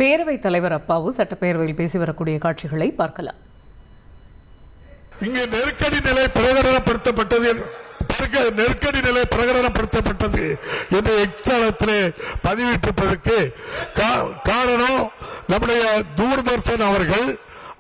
பேரவைத் தலைவர் அப்பாவு சட்டப்பேரவையில் பேசி வரக்கூடிய காட்சிகளை பார்க்கலாம். இங்கே நெருக்கடி நிலை பிரகடனப்படுத்தப்பட்டது என்று எக்ஸாலத்திலே பதிவிட்டிருப்பதற்கு காரணம் நம்முடைய தூர்தர்ஷன்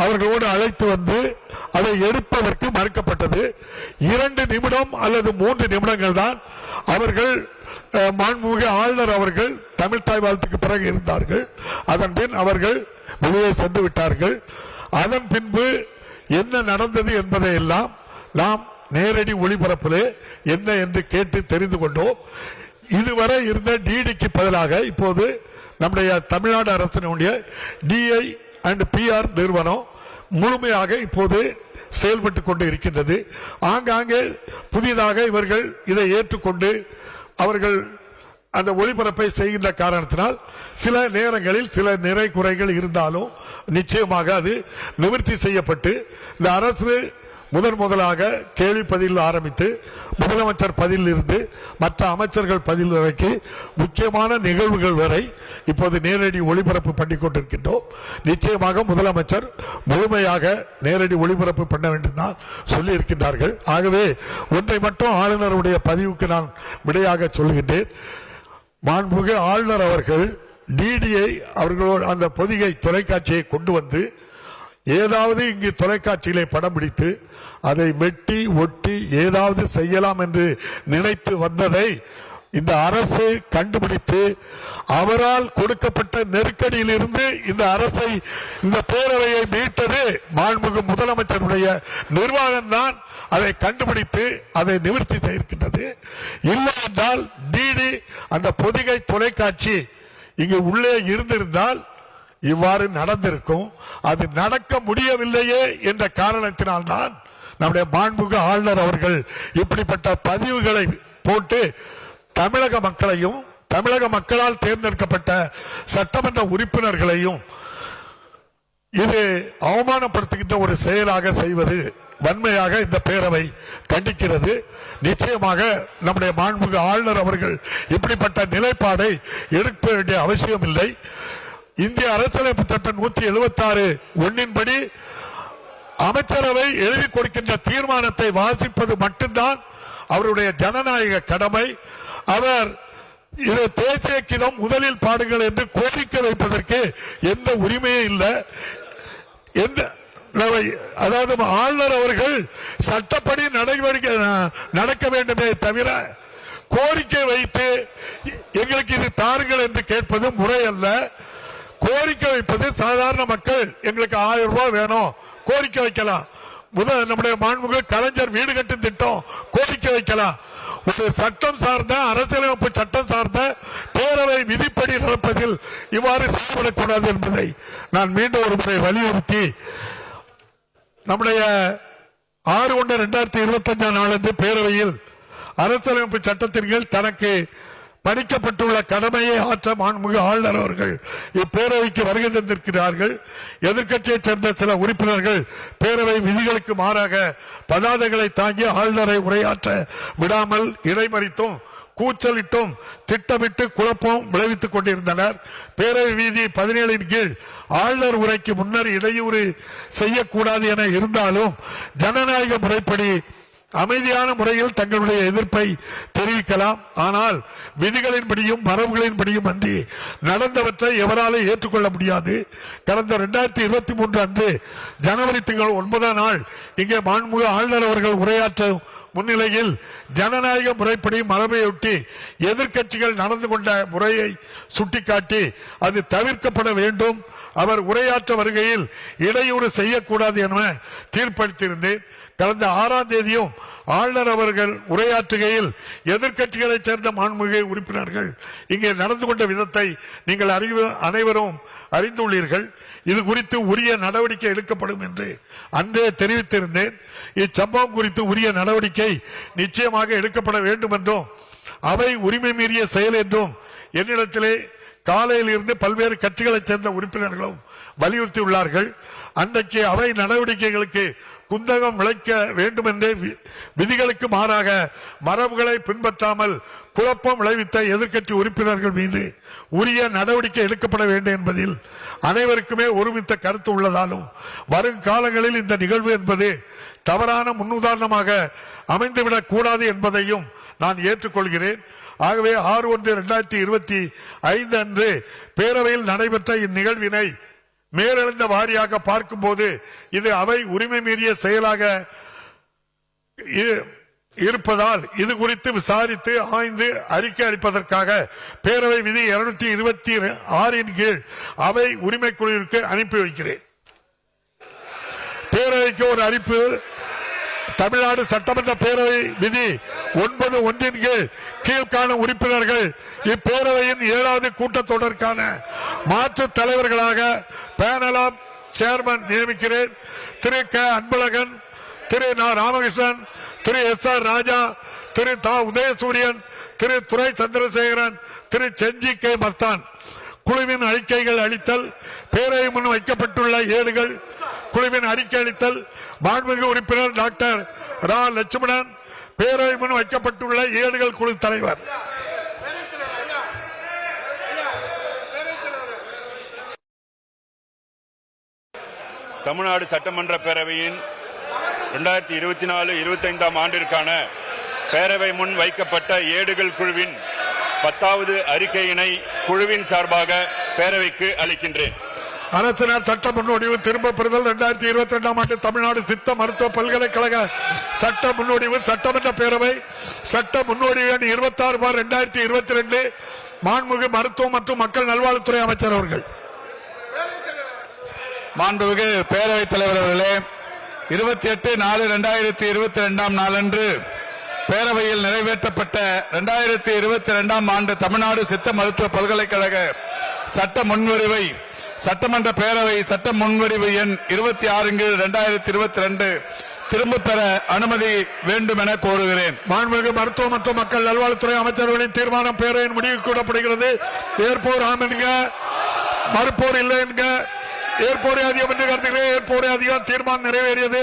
அவர்களோடு அழைத்து வந்து அதை எடுப்பதற்கு மறுக்கப்பட்டது. 2 நிமிடம் அல்லது 3 நிமிடங்கள் தான் அவர்கள் மாண்புமிகு ஆளுநர் அவர்கள் தமிழ் தாய் வாழ்த்துக்கு பிறகு இருந்தார்கள். அதன் பின் அவர்கள் வெளியே சென்று விட்டார்கள். அதன் பின்பு என்ன நடந்தது என்பதை எல்லாம் நாம் நேரடி ஒளிபரப்பிலே என்ன என்று கேட்டு தெரிந்து கொண்டோம். இதுவரை இருந்த டிடிக்கு பதிலாக இப்போது நம்முடைய தமிழ்நாடு அரசினுடைய டிஐ அண்ட் பிஆர் நிறுவனம் முழுமையாக இப்போது செயல்பட்டு கொண்டு இருக்கின்றது. ஆங்காங்கே புதிதாக இவர்கள் இதை ஏற்றுக்கொண்டு அவர்கள் அந்த ஒளிபரப்பை செய்கின்ற காரணத்தினால் சில நேரங்களில் சில நிறை குறைகள் இருந்தாலும் நிச்சயமாக அது நிவர்த்தி செய்யப்பட்டு இந்த அரசு முதலாக கேள்வி பதில் ஆரம்பித்து முதலமைச்சர் பதில் இருந்து மற்ற அமைச்சர்கள் பதில் வரைக்கும் முக்கியமான நிகழ்வுகள் வரை இப்போது நேரடி ஒளிபரப்பு பண்ணி கொண்டிருக்கின்றோம். நிச்சயமாக முதலமைச்சர் முழுமையாக நேரடி ஒளிபரப்பு பண்ண வேண்டும் தான் சொல்லி இருக்கின்றார்கள். ஆகவே ஒன்றை மட்டும் ஆளுநருடைய பதிவுக்கு நான் விடையாக சொல்கின்றேன். மாண்புமிகு ஆளுநர் அவர்கள் டிடியை அவர்களோடு அந்த பொதிகை தொலைக்காட்சியை கொண்டு வந்து ஏதாவது இங்கு தொலைக்காட்சியிலே படம் பிடித்து அதை வெட்டி ஒட்டி ஏதாவது செய்யலாம் என்று நினைத்து வந்ததை இந்த அரசு கண்டுபிடித்து அவரால் கொடுக்கப்பட்ட நெருக்கடியில் இருந்து இந்த அரசை இந்த பேரவையை மீட்டது மாண்புமிகு முதலமைச்சருடைய நிர்வாகம் தான். அதை கண்டுபிடித்து அதை நிவர்த்தி செய்திருக்கின்றது. இல்லை என்றால் டிடி அந்த பொதிகை தொலைக்காட்சி இங்கு உள்ளே இருந்திருந்தால் இவ்வாறு நடந்திருக்கும். அது நடக்க முடியவில்லையே என்ற காரணத்தினால்தான் நம்முடைய மாண்புமிகு ஆளுநர் அவர்கள் இப்படிப்பட்ட பதிவுகளை போட்டு தமிழக மக்களையும் தமிழக மக்களால் தேர்ந்தெடுக்கப்பட்ட சட்டமன்ற உறுப்பினர்களையும் இது அவமானப்படுத்துகின்ற ஒரு செயலாக செய்வது வன்மையாக இந்த பேரவை கண்டிக்கிறது. நிச்சயமாக நம்முடைய மாண்புமிகு ஆளுநர் அவர்கள் இப்படிப்பட்ட நிலைப்பாடை எடுக்க வேண்டிய அவசியம் இல்லை. இந்திய அரசியலமைப்பு சட்டம் 176 படி அமைச்சரவை எழுதி கொடுக்கின்ற தீர்மானத்தை வாசிப்பது மட்டும்தான் அவருடைய ஜனநாயக கடமை. அவர் இது தேசிய கீதம் முதலில் பாடுங்கள் என்று கோரிக்கை வைப்பதற்கு எந்த உரிமையும் இல்லை. அதாவது ஆளுநர் அவர்கள் சட்டப்படி நடவடிக்கை நடக்க வேண்டுமே தவிர கோரிக்கை வைத்து எங்களுக்கு இது தாருங்கள் என்று கேட்பது முறை அல்ல. கோரிக்கை வைப்பது சாதாரண மக்கள் எங்களுக்கு 1000 ரூபாய் வேணும் கோரிக்கை வைக்கலாம். நம்முடைய மாண்புமிகு கலைஞர் வீடு கட்டும் திட்டம் கோரிக்கை வைக்கலாம். ஒரு சட்டம் சார்ந்த அரசியலமைப்பு சட்டம் சார்ந்த பேரவை விதிப்படி நடப்பதில் இவ்வாறு செயல்படக்கூடாது என்பதை நான் மீண்டும் ஒரு முறை வலியுறுத்தி நம்முடைய 6/1/2025 பேரவையில் அரசியலமைப்பு சட்டத்தின் கீழ் தனக்கு பணிக்கப்பட்டுள்ள கடமையை ஆற்ற மாண்புமிகு ஆளுநர் அவர்கள் இப்பேரவைக்கு வருகை தந்திருக்கிறார்கள். எதிர்க்கட்சியைச் சேர்ந்த சில உறுப்பினர்கள் பேரவை விதிகளுக்கு மாறாக பதாதைகளை தாங்கி ஆளுநரை உரையாற்ற விடாமல் இடைமறித்தும் கூச்சலிட்டும் திட்டமிட்டு குழப்பம் விளைவித்துக் கொண்டிருந்தனர். பேரவை விதி 17 கீழ் ஆளுநர் உரைக்கு முன்னர் இடையூறு செய்யக்கூடாது என இருந்தாலும் ஜனநாயக முறைப்படி அமைதியான முறையில் தங்களுடைய எதிர்ப்பை தெரிவிக்கலாம். ஆனால் விதிகளின்படியும் மரபுகளின்படியும் அன்றி நடந்தவற்றை எவராலும் ஏற்றுக்கொள்ள முடியாது. கடந்த 2023 அன்று ஜனவரி திங்கள் 9ஆம் நாள் இங்கே மாண்புமிகு ஆளுநர் அவர்கள் உரையாற்றும் முன்னிலையில் ஜனநாயக முறைப்படி மரபையொட்டி எதிர்க்கட்சிகள் நடந்து கொண்ட முறையை சுட்டிக்காட்டி அது தவிர்க்கப்பட வேண்டும். அவர் உரையாற்ற வருகையில் இடையூறு செய்யக்கூடாது என தீர்ப்பளித்திருந்தேன். கடந்த 6ஆம் தேதியும் ஆளுநர் அவர்கள் உரையாற்றுகையில் எதிர்க்கட்சிகளைச் சேர்ந்த மாண்புமிகு உறுப்பினர்கள் இங்கே நடந்து கொண்ட விதத்தை நீங்கள் அனைவரும் அறிந்துள்ளீர்கள். இது குறித்து உரிய நடவடிக்கை எடுக்கப்படும் என்று அன்றே தெரிவித்திருந்தேன். இச்சம்பவம் குறித்து உரிய நடவடிக்கை நிச்சயமாக எடுக்கப்பட வேண்டும் என்றும் அவை உரிமை மீறிய செயல் என்றும் என்னிடத்திலே காலையில் இருந்து பல்வேறு கட்சிகளைச் சேர்ந்த உறுப்பினர்களும் வலியுறுத்தியுள்ளார்கள். அன்றைக்கு அவை நடவடிக்கைகளுக்கு குந்தகம் விளைக்க வேண்டும் என்றே விதிகளுக்கு மாறாக மரபுகளை பின்பற்றாமல் குழப்பம் விளைவித்த எதிர்க்கட்சி உறுப்பினர்கள் மீது உரிய நடவடிக்கை எடுக்கப்பட வேண்டும் என்பதில் அனைவருக்குமே ஒருமித்த கருத்து உள்ளதாலும் வரும் காலங்களில் இந்த நிகழ்வு என்பது தவறான முன்னுதாரணமாக அமைந்துவிடக் கூடாது என்பதையும் நான் ஏற்றுக்கொள்கிறேன். ஆகவே 6/1/2025 அன்று பேரவையில் நடைபெற்ற இந்நிகழ்வினை மேலெழுந்த வாரியாக பார்க்கும்போது இது அவை உரிமை மீறிய செயலாக இருப்பதால் இது குறித்து விசாரித்து ஆய்ந்து அறிக்கை அளிப்பதற்காக பேரவை விதி 226 கீழ் அவை உரிமை குழுவிற்கு அனுப்பி வைக்கிறேன். பேரவைக்கு ஒரு அறிப்பு. தமிழ்நாடு சட்டமன்ற பேரவை விதி 9(1) கீழ் கீழ்காணும் உறுப்பினர்கள் இப்பேரவையின் 7வது கூட்டத்தொடருக்கான மாற்று தலைவர்களாக பேனல் ஆஃப் சேர்மன் நியமிக்கிறேன். திரு க அன்பழகன், திரு நா ராமகிருஷ்ணன், திரு எஸ்.ஆர். ராஜா, திரு தா உதயசூரியன், திரு துரை சந்திரசேகரன், திரு செஞ்சி கே மஸ்தான். குழுவின் அறிக்கைகள் அளித்தல். பேரவை முன் வைக்கப்பட்டுள்ள ஏடுகள். குழுவின் அறிக்கை அளித்தல். மாண்புமிகு உறுப்பினர் டாக்டர் ரா லட்சுமணன். பேரவை முன் வைக்கப்பட்டுள்ள ஏடுகள் குழு தலைவர். தமிழ்நாடு சட்டமன்ற பேரவையின் 2024-25 ஆண்டிற்கான பேரவை முன் வைக்கப்பட்ட ஏடுகள் குழுவின் 10வது அறிக்கையினை குழுவின் சார்பாக பேரவைக்கு அளிக்கின்றேன். அரசினர் சட்ட முன்வடிவு திரும்ப பெறுதல். 2022 ஆண்டு தமிழ்நாடு சித்த மருத்துவ பல்கலைக்கழக சட்ட முன்வடிவு சட்டமன்ற பேரவை சட்ட முன்வடிவு எண் 26/2022 மாண்புமிகு மருத்துவம் மற்றும் மக்கள் நல்வாழ்வுத்துறை அமைச்சர் அவர்கள். மாண்புமிகு பேரவைத் தலைவர் அவர்களே, 28/4/2022 நாளன்று பேரவையில் நிறைவேற்றப்பட்ட 2022 ஆண்டு தமிழ்நாடு சித்த மருத்துவ பல்கலைக்கழக சட்ட முன்வடிவை சட்டமன்ற பேரவை சட்ட முன்வடிவு எண் 26/2022 திரும்ப பெற அனுமதி வேண்டும் என கோருகிறேன். மாண்புமிகு மருத்துவ மற்றும் மக்கள் நல்வாழ்வுத்துறை அமைச்சர்களின் தீர்மானம் பேரவையின் முடிவு கூறப்படுகிறது. ஏற்போர் ஆம் என்க, மறுப்போர் இல்லை என்க. ஏற்போரே அதிகம் என்று கருதுகிறேன். ஏற்போரே அதிகம். தீர்மானம் நிறைவேறியது.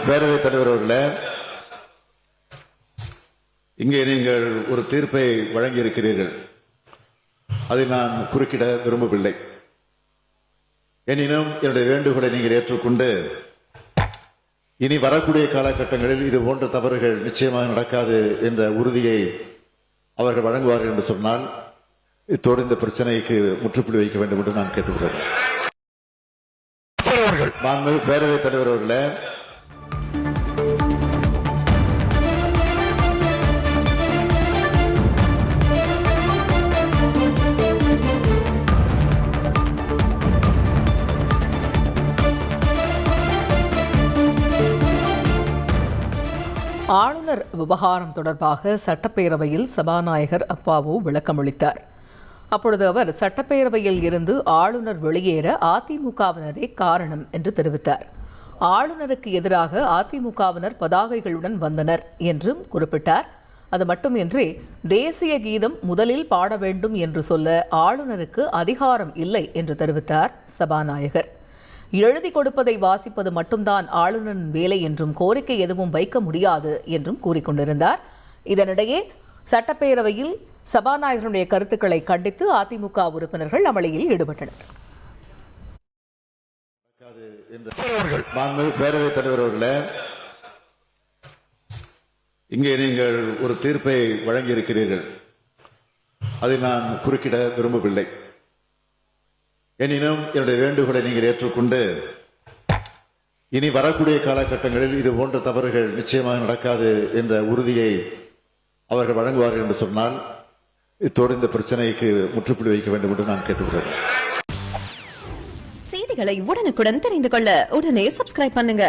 பேரவைத் தலைவர் அவர்களே, இங்கே நீங்கள் ஒரு தீர்ப்பை வழங்கி இருக்கிறீர்கள். அதை நான் குறுக்கிட விரும்பவில்லை. எனினும் என்னுடைய வேண்டுகோளை நீங்கள் ஏற்றுக்கொண்டு இனி வரக்கூடிய காலகட்டங்களில் இது போன்ற தவறுகள் நிச்சயமாக நடக்காது என்ற உறுதியை அவர்கள் வழங்குவார்கள் என்று சொன்னால் இத்தோடு இந்த பிரச்சனைக்கு முற்றுப்புள்ளி வைக்க வேண்டும் என்று நான் கேட்டுக்கொள்கிறேன். பேரவைத் தலைவர் அவர்களே, ஆளுநர் விவகாரம் தொடர்பாக சட்டப்பேரவையில் சபாநாயகர் அப்பாவு விளக்கமளித்தார். அப்பொழுது அவர் சட்டப்பேரவையில் இருந்து ஆளுநர் வெளியேற அதிமுகவினரே காரணம் என்று தெரிவித்தார். ஆளுநருக்கு எதிராக அதிமுகவினர் பதாகைகளுடன் வந்தனர் என்றும் குறிப்பிட்டார். அது மட்டுமின்றி தேசிய கீதம் முதலில் பாட வேண்டும் என்று சொல்ல ஆளுநருக்கு அதிகாரம் இல்லை என்று தெரிவித்தார் சபாநாயகர். எழுதி கொடுப்பதை வாசிப்பது மட்டும்தான் ஆளுநரின் வேலை என்றும் கோரிக்கை எதுவும் வைக்க முடியாது என்றும் கூறிக்கொண்டிருந்தார். இதனிடையே சட்டப்பேரவையில் சபாநாயகருடைய கருத்துக்களை கண்டித்து அதிமுக உறுப்பினர்கள் அமளியில் ஈடுபட்டனர். பேரவைத் தலைவர் அவர்களே, இங்கே நீங்கள் ஒரு தீர்ப்பை வழங்கியிருக்கிறீர்கள். அதை நான் குறுக்கிட விரும்பவில்லை. எனினும் என்னுடைய வேண்டுகோளை நீங்கள் ஏற்றுக்கொண்டு இனி வரக்கூடிய காலகட்டங்களில் இது போன்ற தவறுகள் நிச்சயமாக நடக்காது என்ற உறுதியை அவர்கள் வழங்குவார்கள் என்று சொன்னால் இத்தோடு இந்த பிரச்சனைக்கு முற்றுப்புள்ளி வைக்க வேண்டும் என்று நான் கேட்டுக்கொள்கிறேன். செய்திகளை உடனுக்குடன் தெரிந்து கொள்ள உடனே சப்ஸ்கிரைப் பண்ணுங்க.